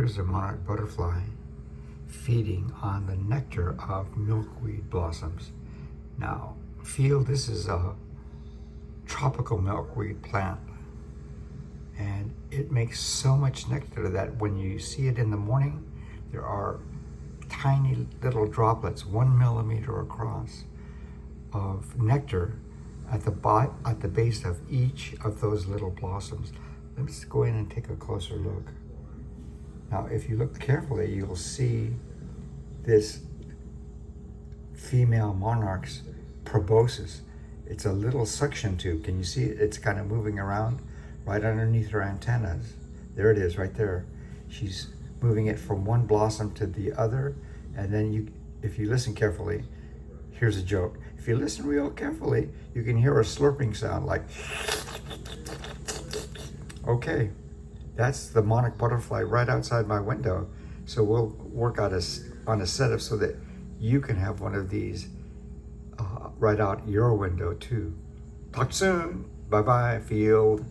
Here's a monarch butterfly feeding on the nectar of milkweed blossoms. Now, this is a tropical milkweed plant, and it makes so much nectar that when you see it in the morning, there are tiny little droplets, 1 millimeter across, of nectar at the base of each of those little blossoms. Let's go in and take a closer look. Now, if you look carefully, you'll see this female monarch's proboscis. It's a little suction tube. Can you see it? It's kind of moving around right underneath her antennas. There it is, right there. She's moving it from one blossom to the other, and then if you listen carefully, here's a joke. If you listen real carefully, you can hear a slurping sound like, okay, that's the monarch butterfly right outside my window. So we'll work on a setup so that you can have one of these right out your window too. Talk soon. Bye-bye, field.